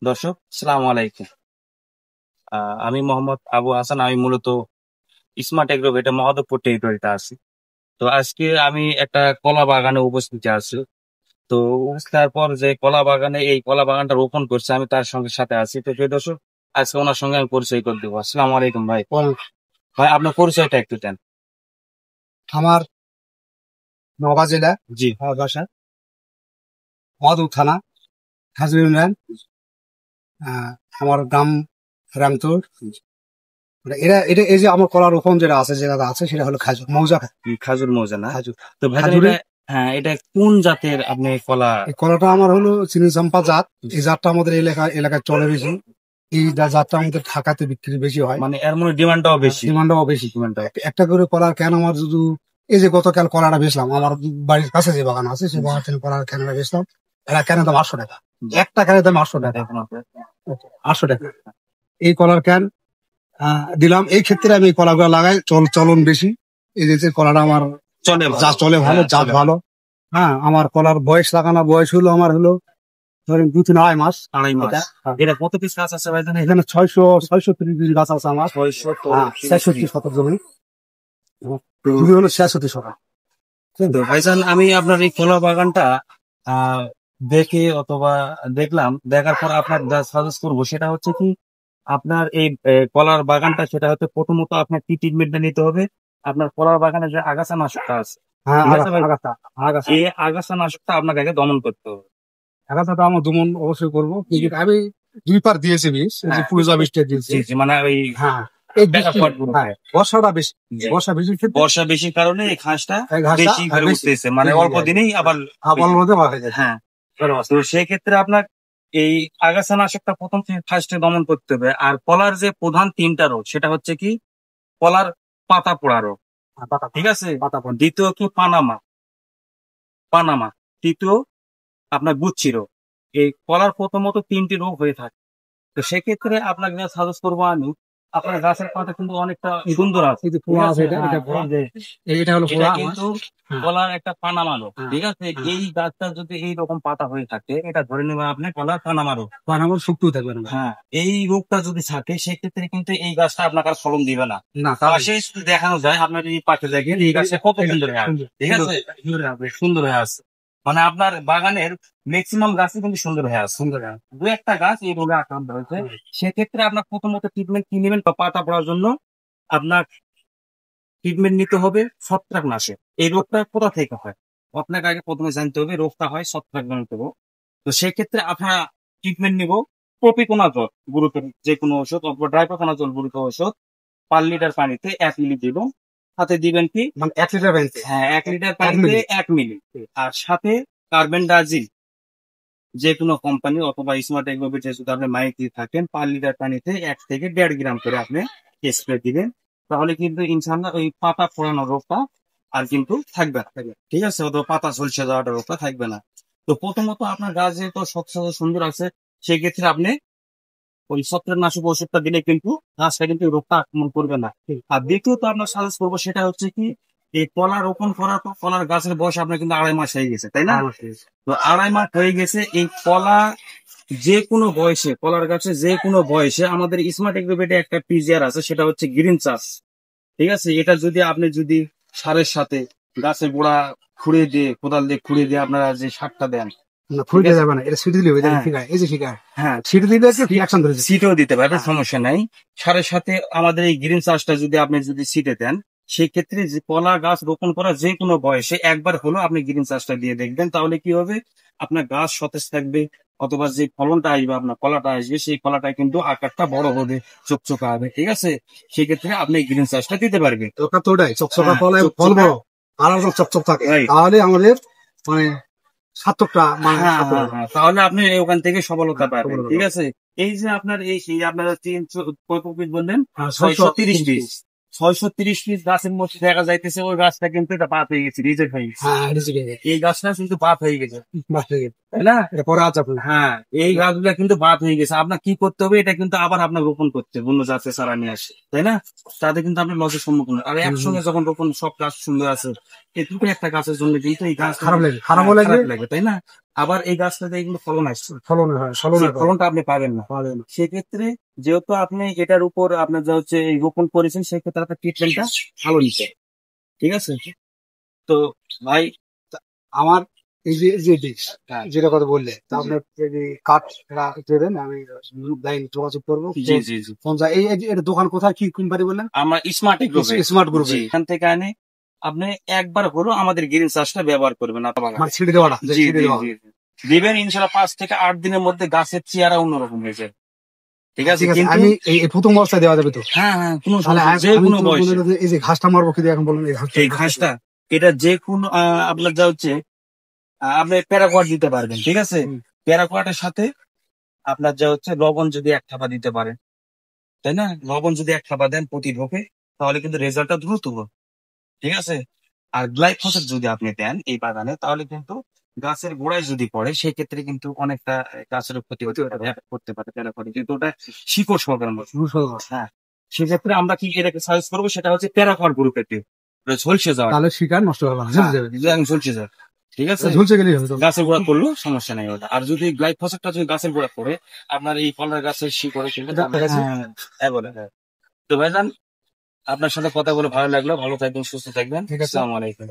দর্শক, সালাম আলাইকুম। আমি মোহাম্মদ আবু হাসান। আমি মূলত স্মার্ট এগ্রো এটা মহাদেবপুর টেরিটরিতে আছি। তো আজকে আমি একটা কলা বাগানে উপস্থিত আছি। তো উপস্থিত পর যে কলা বাগানে এই কলা বাগানটা রোপণ করছে, আমি তার সঙ্গে সাথে আছি। তো সেই দর্শক, আজকে ওনার সঙ্গে আমি পরিচয় করে দেবো। আসসালামু আলাইকুম ভাই। ভাই, আপনার পরিচয়টা একটু দেন। আমার নওগাঁ জেলা, জি। আমার বাসা মধু থানা, হাজী ইউনিয়ন। আহ, আমার গ্রাম রামতুর। এরা এটা এই যে আমার কলা রোপণ যেটা আছে, যেটা আছে সেটা হলো খাজুর মৌজা। খাজুর মৌজা না? খাজুর তো ভাই, খাজুরে হ্যাঁ, এটা কোন জাতের আপনি কলা? এই কলাটা আমার হলো চিনি চাম্পা জাত। এই জাতটা আমাদের এলাকায় চলে বেশি। এই জাতটা আমাদের ঢাকাতে বিক্রি বেশি হয়, মানে এর মনে ডিমান্ডটাও বেশি। ডিমান্ডও বেশি। একটা করে কলার কেন আমার শুধু এই যে গতকাল কলাটা বেচলাম, আমার বাড়ির কাছে যে বাগান আছে সেই বাগান থেকে কলার কেনটা বেচলাম। এরা কেন দাম 800 টাকা, একটা ক্যানের দাম 800 টাকা। 800 টাকা এই কলার ক্যান দিলাম। এই ক্ষেত্রে আমি এই কলাগুলো লাগাই, চলন বেশি। এই যে কলাটা আমার চলে যা চলে ভালো, জাত ভালো। হ্যাঁ, আমার কলার লাগানো বয়স হলো আমার হলো ধরেন 2-3 আড়াই মাস। আড়াই মাস। এটা কত পিস গাছ আছে ভাই? এখানে 630 পিস গাছ আছে আমার। 66 শতক জমি, জমি হলো 66 শতক। তো ভাইজান, আমি আপনার এই কলা বাগানটা আহ দেখে অথবা দেখার পর আপনার যা সাজেস্ট করবো সেটা হচ্ছে কি, আপনার এই কলার বাগানটা, সেটা হচ্ছে প্রথমত আপনার কি ট্রিটমেন্টটা নিতে হবে। আপনার কলার বাগানে যে আগাছা নাশকটা আছে, হ্যাঁ, ঠিক আছে ভাই? আগাছা এই আগাছা নাশকটা আপনাকে আগে দমন করতে হবে। আগাছাটা আমার দমন অবশ্যই করবো। কিন্তু আমি 2 বার দিয়েছি বিষ, এই যে পুরুজা বৃষ্টি দিয়েছি। জি জি, মানে ওই হ্যাঁ, এই বৃষ্টি, backward group। হ্যাঁ, বর্ষাটা বেশি। জি। বর্ষা বেশির ক্ষেত্রে বর্ষা বেশির কারণে এই ঘাসটা এই ঘাসটা বেশি করে বেশি উঠতেছে, মানে বেশি অল্প যায়। দিনেই আবার। আবার মধ্যে হয়ে যায়। হ্যাঁ। তো সেক্ষেত্রে আপনার এই আগাছা নাশকটা প্রথম ফার্স্টে দমন করতে হবে। আর কলার যে প্রধান 3টা রোগ, সেটা হচ্ছে কি, কলার পাতা পোড়া রোগ, পাতা ঠিক আছে? পাতা পড়ে। দ্বিতীয় কি, পানামা পানামা তৃতীয় আপনার গুচ্ছি রোগ। এই কলার প্রথমত 3টি রোগ হয়ে থাকে। তো সেক্ষেত্রে আপনাকে সাজেস্ট করবো আমি, আপনার গাছের পাতা কিন্তু অনেকটা সুন্দর আছে, এই যে ঠিক পোড়া আছে, আছে? এটা হ্যাঁ, পোড়া, এই যে এটা হলো এটা পোড়া আমার। কিন্তু হ্যাঁ, কলার একটা পানামা রোগ, হ্যাঁ, ঠিক আছে? হ্যাঁ। এই গাছটা যদি এইরকম পাতা হয়ে থাকে, এটা ধরে নেবেন আপনি কলার পানামা রোগ। পান আমার শুকতেও থাকবে না। হ্যাঁ, এই রোগটা যদি থাকে সেক্ষেত্রে কিন্তু এই গাছটা আপনাকে আর ফলন দিবে না। না, পাশে যদি দেখানো যায়, আপনার এই পাশে দেখেন এই গাছটা কত সুন্দর হয়ে আছে, ঠিক আছে? সুন্দর হয়ে আছে, মানে আপনার বাগানের ম্যাক্সিমাম গাছই কিন্তু সুন্দর হয়ে আছে। সুন্দর। দু একটা গাছ এই রোগে আক্রান্ত হয়েছে। সেক্ষেত্রে আপনার প্রথমত ট্রিটমেন্ট কি নেবেন, বা পাতা পড়ার জন্য আপনার ট্রিটমেন্ট নিতে হবে ছত্রাকনাশক। এই রোগটা কোথা থেকে হয় আপনাকে আগে প্রথমে জানতে হবে। রোগটা হয় ছত্রাকজনিত রোগ। তো সেক্ষেত্রে আপনারা ট্রিটমেন্ট নিব প্রপিকোনাজল গুরুতর যে কোনো ওষুধ, অথবা ড্রাইপাকোনাজল গুরুতর ওষুধ 5 লিটার পানিতে 1 মিলি দিব। সাথে দিবেন কি, মানে 1 লিটার পানিতে হ্যাঁ, 1 লিটার পানিতে 1 মিলি। আর সাথে কার্বেন্ডাজিম, যে কোনো কোম্পানি অথবা স্মার্ট এগ্রোভিটে যদি আপনি মাইক দিয়ে থাকেন, 5 লিটার পানিতে 1 থেকে 1.5 গ্রাম করে আপনি স্প্রে দিবেন। তাহলে কিন্তু ইনশাল্লাহ ওই পাতা ফোড়ানো রোগটা আর কিন্তু থাকবে না, ঠিক আছে? অথবা পাতা ঝলসে যাওয়াটা রোগটা থাকবে না। তো প্রথমত আপনার গাছ যেহেতু স্বচ্ছ সুন্দর আছে, সেক্ষেত্রে আপনি ওই ছত্রাকনাশক ওষুধটা দিলে কিন্তু গাছটা কিন্তু এই রোগটা আক্রমণ করবে না। আর দ্বিতীয়ত আপনার সাজেস্ট করবো সেটা হচ্ছে কি, এই কলা রোপণ করার পর কলার গাছের বয়স আপনার কিন্তু 2.5 মাস হয়ে গেছে, তাই না? তো 2.5 মাস হয়ে গেছে, এই কলা যে কোনো বয়সে, কলার গাছে যে কোনো বয়সে আমাদের স্মার্ট এগ্রোভেটে একটা পিজিআর আছে, সেটা হচ্ছে গ্রিন চাষ, ঠিক আছে? এটা যদি আপনি যদি সারের সাথে গাছের গোড়া খুঁড়ে দিয়ে, কোদাল দিয়ে খুঁড়ে দিয়ে আপনারা যে সারটা দেন, না, ফুটে যাবে না, এটা সিটি দিলে হয়ে যাবে। হ্যাঁ, ঠিক আছে, এই যে শিকার হ্যাঁ, সিটি দিলে কি অ্যাকশন ধরেছে। সিটেও দিতে পারবে, সমস্যা নাই। সারের সাথে আমাদের এই গ্রিন চাষটা যদি আপনি যদি সিটে দেন, সেই ক্ষেত্রে যে কলা গাছ রোপণ করা যে কোনো বয়সে একবার হলো আপনি গ্রিন চাষটা দিয়ে দেখবেন, তাহলে কি হবে, আপনার গাছ সতেজ থাকবে। অথবা যে ফলনটা আসবে, আপনার কলাটা আসবে, সেই কলাটা কিন্তু আকারটা বড় হবে, চকচকা হবে, ঠিক আছে? সেক্ষেত্রে আপনি গ্রিন চাষটা দিতে পারবেন। দরকার তো ওটাই, চকচকা হ্যাঁ, ফলে ফল চকচকা। বড় আর একদম চকচক থাকে, Right. তাহলে আমাদের মানে সার্থকটা মানে হ্যাঁ সার্থক হ্যাঁ হবে। হ্যাঁ, তাহলে আপনি ওখান থেকে সফলতা পাবেন, সফলতা ঠিক পাবো। আছে? এই যে আপনার এই আপনার কত পিস বললেন? হ্যাঁ, 630 পিস। 630 পিস গাছের মধ্যে দেখা যাইতেছে ওই গাছটা কিন্তু এটা বাদ হয়ে গেছে, রিজেক্ট হয়ে গেছে। হ্যাঁ, এটা শিখে যায়। এই গাছটা কিন্তু বাদ হয়ে গেছে, বাস থেকে তাই না? এটা পরে আছে আপনার। হ্যাঁ, এই গাছগুলা কিন্তু বাদ হয়ে গেছে। আপনার কি করতে হবে, এটা কিন্তু আবার আপনার রোপণ করতে হবে, অন্য জাতের চারা নিয়ে আসে, তাই না? তাতে কিন্তু আপনি লসের সম্মুখীন হন। আর একসঙ্গে যখন রোপণ সব গাছ সুন্দর আছে, এই দুটো একটা গাছের জন্য কিন্তু এই গাছ খারাপ লাগে, খারাপ লাগবে। লাগবে, তাই না? আবার এই গাছটাতে এগুলো ফলন আসছে, ফলনে হয়, ফলনে সেই ফলনটা আপনি পাবেন না। পাবেন না। সেক্ষেত্রে যেহেতু আপনি এটার উপর আপনার যা হচ্ছে এই রোপণ করেছেন, সেক্ষেত্রে আপনার ট্রিটমেন্টটা ভালো নিতে, ঠিক আছে? তো ভাই, আমার এই যে ডিশ হ্যাঁ, যেটা কথা বললে, তা আপনার যদি কাঠ দেবেন, আমি লাইন যোগাযোগ করবো। জি জি জি, ফোন যায় এটা দোকান কোথায়, কি কোম্পানি বললেন? আমার স্মার্ট গ্রুপে, স্মার্ট গ্রুপে। এখান থেকে আনে আপনি একবার হলো আমাদের গ্রিন চাষটা ব্যবহার করবেন আপনার মানে ছিঁড়ে দেওয়াটা, জি ছিঁড়ে জি দেওয়া। জি, দিবেন ইনশাল্লাহ 5 থেকে 8 দিনের মধ্যে গাছের চেহারা অন্যরকম হয়ে যায়, ঠিক আছে? ঠিক আছে, কিন্তু আমি এই প্রথম অবস্থায় দেওয়া যাবে তো? হ্যাঁ হ্যাঁ, কোনো তাহলে সমস্যা নেই, যে আমি কোনো তো বয়সে। মনে হলো যে এই যে ঘাসটা মারবো, কিন্তু এখন বললেন এই ঘাসটা, এই ঘাসটা, এটা যে কোনো আপনার যা হচ্ছে আপনি প্যারাকোয়াট দিতে পারবেন, ঠিক আছে? হুম। প্যারাকোয়াটের সাথে আপনার যা হচ্ছে লবণ যদি 1 থাবা দিতে পারেন, তাই না? লবণ যদি 1 থাবা দেন প্রতি ঢোকে, তাহলে কিন্তু রেজাল্টটা দ্রুত হবে, ঠিক আছে? আর গ্লাইফোসেট যদি আপনি দেন এই বাগানে, তাহলে কিন্তু গাছের গোড়ায় যদি পড়ে, সেই ক্ষেত্রে কিন্তু অনেকটা গাছের ক্ষতি করতে পারে প্যারাকোয়াট, কিন্তু ওটা শিকড় সহকারে নষ্ট। হ্যাঁ, সেক্ষেত্রে আমরা কি এটাকে সাজেস্ট করবো, সেটা হচ্ছে প্যারাকোয়াট গ্রুপের টিম, ঝলসে যাওয়া, তাহলে শিকার নষ্ট হবে না, ঝুলে যাবে। ঝলসে যাওয়া, ঠিক আছে? ঝুলছে গেলেই হবে তো। গাছের গোড়া পড়লেও সমস্যা নেই ওটা। আর যদি গ্লাইফোসেটটা যদি গাছের গোড়া পড়ে, আপনার এই ফলের গাছের শিকড়ে কিন্তু এটা দেখা যাচ্ছে। বলে। হ্যাঁ, তো ভাইজান, আপনার সাথে কথা বলে ভালো লাগলো, ভালো থাকবেন, সুস্থ থাকবেন, ঠিক আছে। আসসালামু আলাইকুম।